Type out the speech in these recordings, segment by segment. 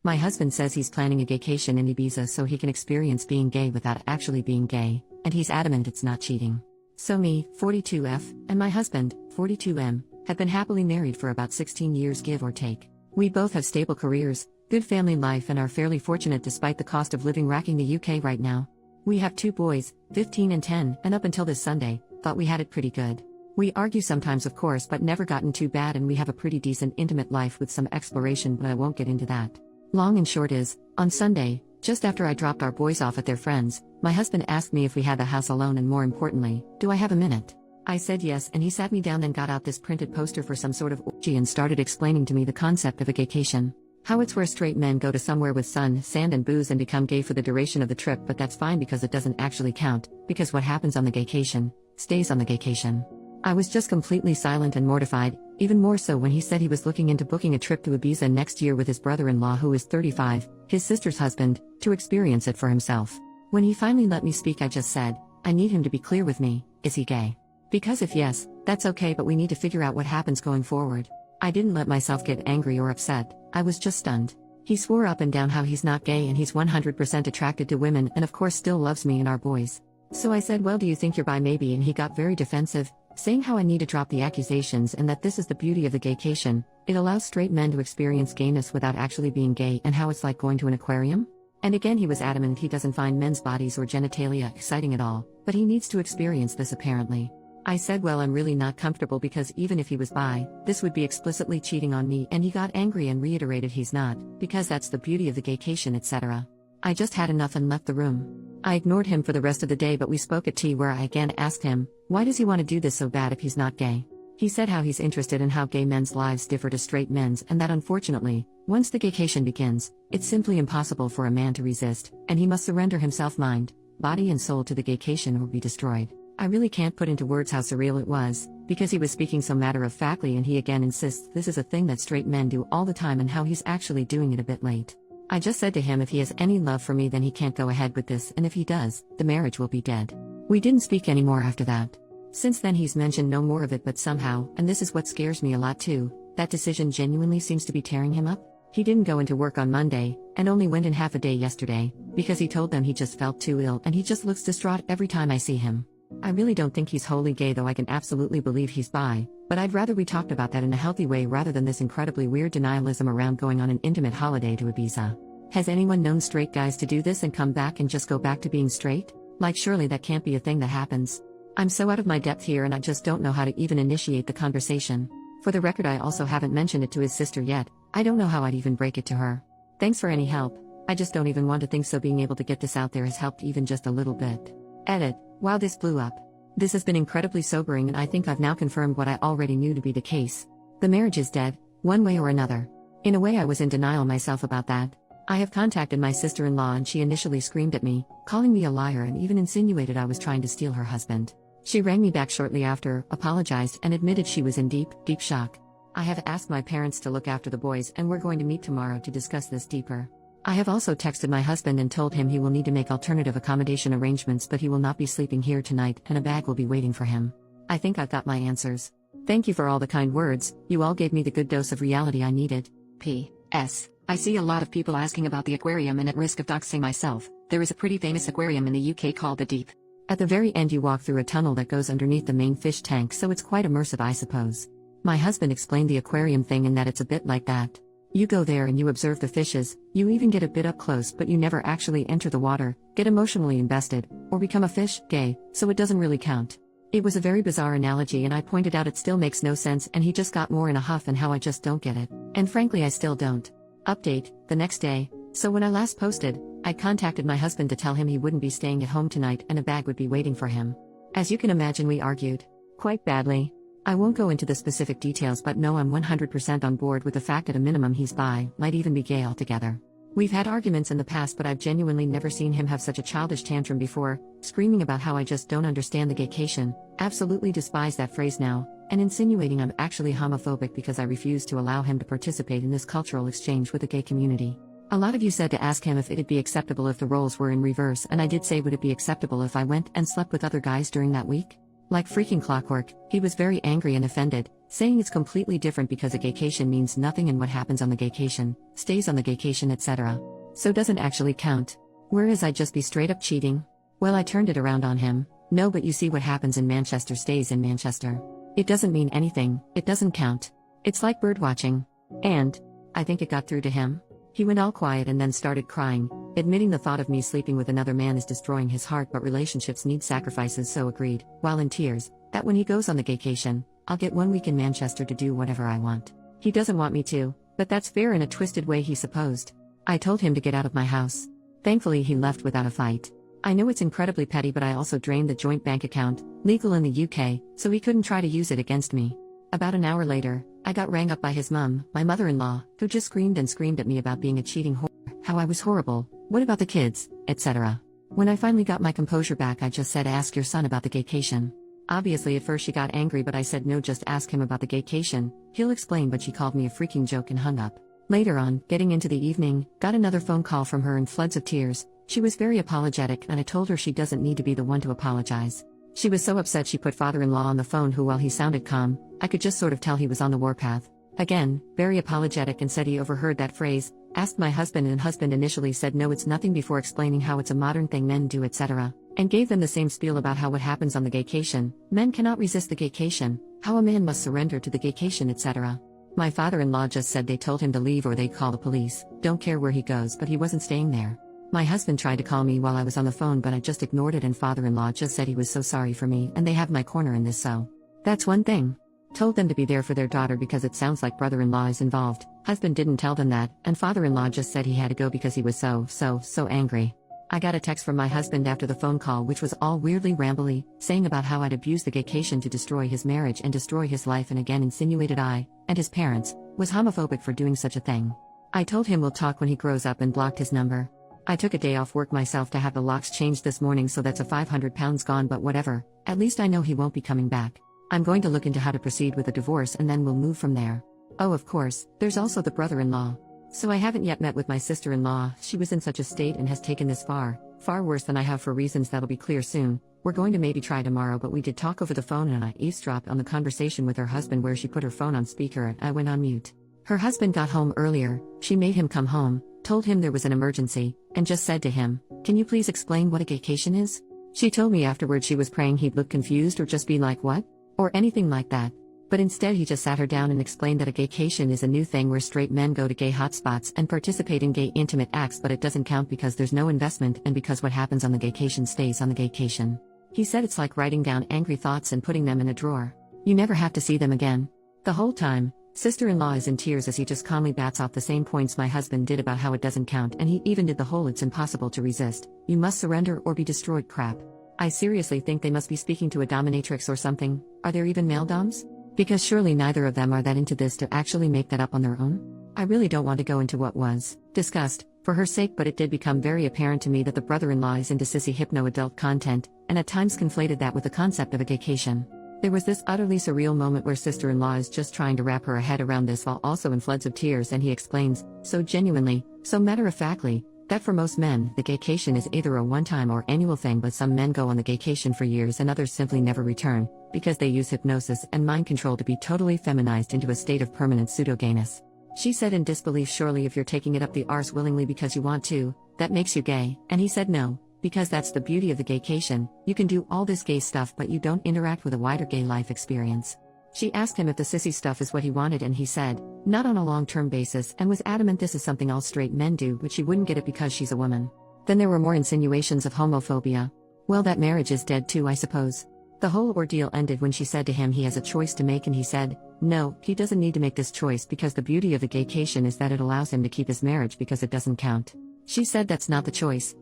My husband says he's planning a gaycation in Ibiza so he can experience being gay without actually being gay, and he's adamant it's not cheating. So me, 42F, and my husband, 42M, have been happily married for about 16 years give or take. We both have stable careers, good family life and are fairly fortunate despite the cost of living racking the UK right now. We have 2 boys, 15 and 10, and up until this Sunday, thought we had it pretty good. We argue sometimes of course but never gotten too bad and we have a pretty decent intimate life with some exploration but I won't get into that. Long and short is, on Sunday, just after I dropped our boys off at their friends, my husband asked me if we had the house alone and more importantly, do I have a minute? I said yes and he sat me down then got out this printed poster for some sort of orgy and started explaining to me the concept of a gaycation. How it's where straight men go to somewhere with sun, sand and booze and become gay for the duration of the trip but that's fine because it doesn't actually count, because what happens on the gaycation, stays on the gaycation. I was just completely silent and mortified, even more so when he said he was looking into booking a trip to Ibiza next year with his brother-in-law who is 35, his sister's husband, to experience it for himself. When he finally let me speak I just said, I need him to be clear with me, is he gay? Because if yes, that's okay but we need to figure out what happens going forward. I didn't let myself get angry or upset, I was just stunned. He swore up and down how he's not gay and he's 100% attracted to women and of course still loves me and our boys. So I said well do you think you're bi maybe and he got very defensive, saying how I need to drop the accusations and that this is the beauty of the gaycation, it allows straight men to experience gayness without actually being gay and how it's like going to an aquarium. And again he was adamant he doesn't find men's bodies or genitalia exciting at all, but he needs to experience this apparently. I said well I'm really not comfortable because even if he was bi, this would be explicitly cheating on me and he got angry and reiterated he's not, because that's the beauty of the gaycation etc. I just had enough and left the room. I ignored him for the rest of the day but we spoke at tea where I again asked him, why does he want to do this so bad if he's not gay? He said how he's interested in how gay men's lives differ to straight men's and that unfortunately, once the gaycation begins, it's simply impossible for a man to resist, and he must surrender himself mind, body and soul to the gaycation or be destroyed. I really can't put into words how surreal it was, because he was speaking so matter-of-factly and he again insists this is a thing that straight men do all the time and how he's actually doing it a bit late. I just said to him if he has any love for me then he can't go ahead with this and if he does, the marriage will be dead. We didn't speak anymore after that. Since then he's mentioned no more of it but somehow, and this is what scares me a lot too, that decision genuinely seems to be tearing him up. He didn't go into work on Monday, and only went in half a day yesterday, because he told them he just felt too ill and he just looks distraught every time I see him. I really don't think he's wholly gay though I can absolutely believe he's bi, but I'd rather we talked about that in a healthy way rather than this incredibly weird denialism around going on an intimate holiday to Ibiza. Has anyone known straight guys to do this and come back and just go back to being straight? Like surely that can't be a thing that happens. I'm so out of my depth here and I just don't know how to even initiate the conversation. For the record I also haven't mentioned it to his sister yet, I don't know how I'd even break it to her. Thanks for any help, I just don't even want to think so being able to get this out there has helped even just a little bit. Edit. Wow this blew up. This has been incredibly sobering and I think I've now confirmed what I already knew to be the case. The marriage is dead, one way or another. In a way I was in denial myself about that. I have contacted my sister-in-law and she initially screamed at me, calling me a liar and even insinuated I was trying to steal her husband. She rang me back shortly after, apologized and admitted she was in deep shock. I have asked my parents to look after the boys and we're going to meet tomorrow to discuss this deeper. I have also texted my husband and told him he will need to make alternative accommodation arrangements but he will not be sleeping here tonight and a bag will be waiting for him. I think I've got my answers. Thank you for all the kind words, you all gave me the good dose of reality I needed. P.S. I see a lot of people asking about the aquarium and at risk of doxing myself, there is a pretty famous aquarium in the UK called the Deep. At the very end you walk through a tunnel that goes underneath the main fish tank so it's quite immersive I suppose. My husband explained the aquarium thing and that it's a bit like that. You go there and you observe the fishes, you even get a bit up close but you never actually enter the water, get emotionally invested, or become a fish, gay, so it doesn't really count. It was a very bizarre analogy and I pointed out it still makes no sense and he just got more in a huff and how I just don't get it. And frankly I still don't. Update, the next day, so when I last posted, I contacted my husband to tell him he wouldn't be staying at home tonight and a bag would be waiting for him. As you can imagine we argued. Quite badly. I won't go into the specific details but no I'm 100% on board with the fact at a minimum he's bi, might even be gay altogether. We've had arguments in the past but I've genuinely never seen him have such a childish tantrum before, screaming about how I just don't understand the gaycation, absolutely despise that phrase now, and insinuating I'm actually homophobic because I refuse to allow him to participate in this cultural exchange with the gay community. A lot of you said to ask him if it'd be acceptable if the roles were in reverse and I did say would it be acceptable if I went and slept with other guys during that week? Like freaking clockwork, he was very angry and offended, saying it's completely different because a gaycation means nothing and what happens on the gaycation, stays on the gaycation, etc. So doesn't actually count. Whereas I'd just be straight up cheating. Well, I turned it around on him. No, but you see what happens in Manchester stays in Manchester. It doesn't mean anything, it doesn't count. It's like bird watching. And I think it got through to him. He went all quiet and then started crying, admitting the thought of me sleeping with another man is destroying his heart, but relationships need sacrifices, so agreed, while in tears, that when he goes on the gaycation, I'll get 1 week in Manchester to do whatever I want. He doesn't want me to, but that's fair in a twisted way, he supposed. I told him to get out of my house. Thankfully he left without a fight. I know it's incredibly petty, but I also drained the joint bank account, legal in the UK, so he couldn't try to use it against me. About an hour later, I got rang up by his mum, my mother-in-law, who just screamed and screamed at me about being a cheating whore, how I was horrible, what about the kids, etc. When I finally got my composure back, I just said, ask your son about the gaycation. Obviously at first she got angry, but I said no, just ask him about the gaycation, he'll explain, but she called me a freaking joke and hung up. Later on, getting into the evening, got another phone call from her in floods of tears. She was very apologetic and I told her she doesn't need to be the one to apologize. She was so upset she put father-in-law on the phone, who, while he sounded calm, I could just sort of tell he was on the warpath. Again, very apologetic, and said he overheard that phrase, asked my husband, and husband initially said no, it's nothing, before explaining how it's a modern thing men do, etc. And gave them the same spiel about how what happens on the gaycation, men cannot resist the gaycation, how a man must surrender to the gaycation, etc. My father-in-law just said they told him to leave or they'd call the police, don't care where he goes, but he wasn't staying there. My husband tried to call me while I was on the phone, but I just ignored it, and father-in-law just said he was so sorry for me and they have my corner in this, so that's one thing. Told them to be there for their daughter because it sounds like brother-in-law is involved. Husband didn't tell them that, and father-in-law just said he had to go because he was so angry. I got a text from my husband after the phone call, which was all weirdly rambly, saying about how I'd abused the gaycation to destroy his marriage and destroy his life, and again insinuated I, and his parents, was homophobic for doing such a thing. I told him we'll talk when he grows up and blocked his number. I took a day off work myself to have the locks changed this morning, so that's a £500 gone, but whatever, at least I know he won't be coming back. I'm going to look into how to proceed with a divorce and then we'll move from there. Oh, of course, there's also the brother-in-law. So I haven't yet met with my sister-in-law. She was in such a state and has taken this far worse than I have, for reasons that'll be clear soon. We're going to maybe try tomorrow, but we did talk over the phone and I eavesdropped on the conversation with her husband where she put her phone on speaker and I went on mute. Her husband got home earlier, she made him come home, told him there was an emergency, and just said to him, can you please explain what a gaycation is? She told me afterwards she was praying he'd look confused or just be like, what? Or anything like that. But instead he just sat her down and explained that a gaycation is a new thing where straight men go to gay hotspots and participate in gay intimate acts, but it doesn't count because there's no investment and because what happens on the gaycation stays on the gaycation. He said it's like writing down angry thoughts and putting them in a drawer. You never have to see them again. The whole time, sister-in-law is in tears as he just calmly bats off the same points my husband did about how it doesn't count, and he even did the whole it's impossible to resist, you must surrender or be destroyed crap. I seriously think they must be speaking to a dominatrix or something. Are there even male doms? Because surely neither of them are that into this to actually make that up on their own. I really don't want to go into what was discussed, for her sake, but it did become very apparent to me that the brother-in-law is into sissy hypno-adult content, and at times conflated that with the concept of a gaycation. There was this utterly surreal moment where sister-in-law is just trying to wrap her head around this while also in floods of tears, and he explains, so genuinely, so matter-of-factly, that for most men, the gaycation is either a one-time or annual thing, but some men go on the gaycation for years and others simply never return, because they use hypnosis and mind control to be totally feminized into a state of permanent pseudo-gayness. She said in disbelief, surely if you're taking it up the arse willingly because you want to, that makes you gay, and he said no, because that's the beauty of the gaycation, you can do all this gay stuff but you don't interact with a wider gay life experience. She asked him if the sissy stuff is what he wanted, and he said, not on a long-term basis, and was adamant this is something all straight men do, but she wouldn't get it because she's a woman. Then there were more insinuations of homophobia. Well, that marriage is dead too, I suppose. The whole ordeal ended when she said to him he has a choice to make, and he said, no, he doesn't need to make this choice because the beauty of the gaycation is that it allows him to keep his marriage because it doesn't count. She said that's not the choice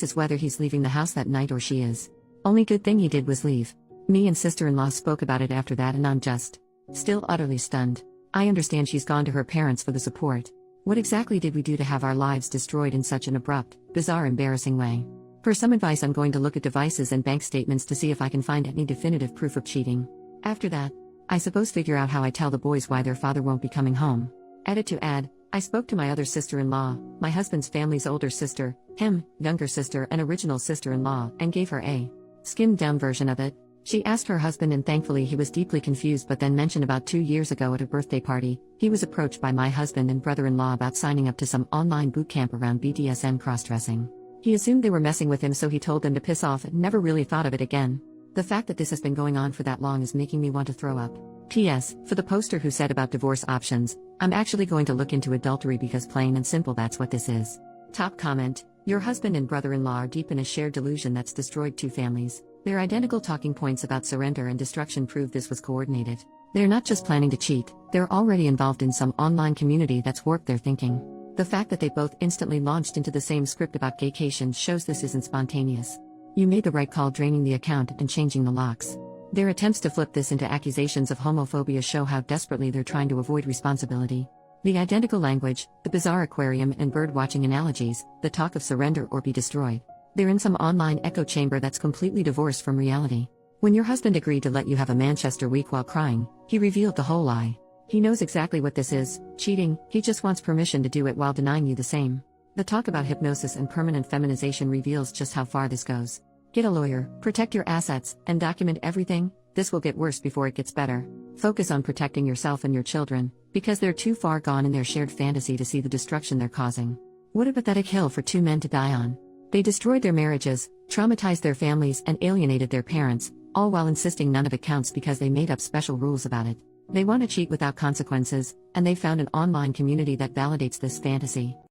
is whether he's leaving the house that night or she is. Only good thing he did was leave. Me and sister-in-law spoke about it after that and I'm just still utterly stunned. I understand she's gone to her parents for the support. What exactly did we do to have our lives destroyed in such an abrupt, bizarre, embarrassing way? For some advice, I'm going to look at devices and bank statements to see if I can find any definitive proof of cheating. After that, I suppose figure out how I tell the boys why their father won't be coming home. Added to add, I spoke to my other sister-in-law, my husband's family's older sister, younger sister and original sister-in-law, and gave her a skimmed-down version of it. She asked her husband, and thankfully he was deeply confused, but then mentioned about 2 years ago at a birthday party, he was approached by my husband and brother-in-law about signing up to some online boot camp around BDSM cross-dressing. He assumed they were messing with him, so he told them to piss off and never really thought of it again. The fact that this has been going on for that long is making me want to throw up. P.S. For the poster who said about divorce options, I'm actually going to look into adultery because plain and simple that's what this is. Top comment: your husband and brother-in-law are deep in a shared delusion that's destroyed 2 families. Their identical talking points about surrender and destruction prove this was coordinated. They're not just planning to cheat, they're already involved in some online community that's warped their thinking. The fact that they both instantly launched into the same script about gaycation shows this isn't spontaneous. You made the right call draining the account and changing the locks. Their attempts to flip this into accusations of homophobia show how desperately they're trying to avoid responsibility. The identical language, the bizarre aquarium and bird-watching analogies, the talk of surrender or be destroyed. They're in some online echo chamber that's completely divorced from reality. When your husband agreed to let you have a Manchester week while crying, he revealed the whole lie. He knows exactly what this is, cheating, he just wants permission to do it while denying you the same. The talk about hypnosis and permanent feminization reveals just how far this goes. Get a lawyer, protect your assets, and document everything. This will get worse before it gets better. Focus on protecting yourself and your children, because they're too far gone in their shared fantasy to see the destruction they're causing. What a pathetic hill for 2 men to die on. They destroyed their marriages, traumatized their families, and alienated their parents, all while insisting none of it counts because they made up special rules about it. They want to cheat without consequences, and they found an online community that validates this fantasy.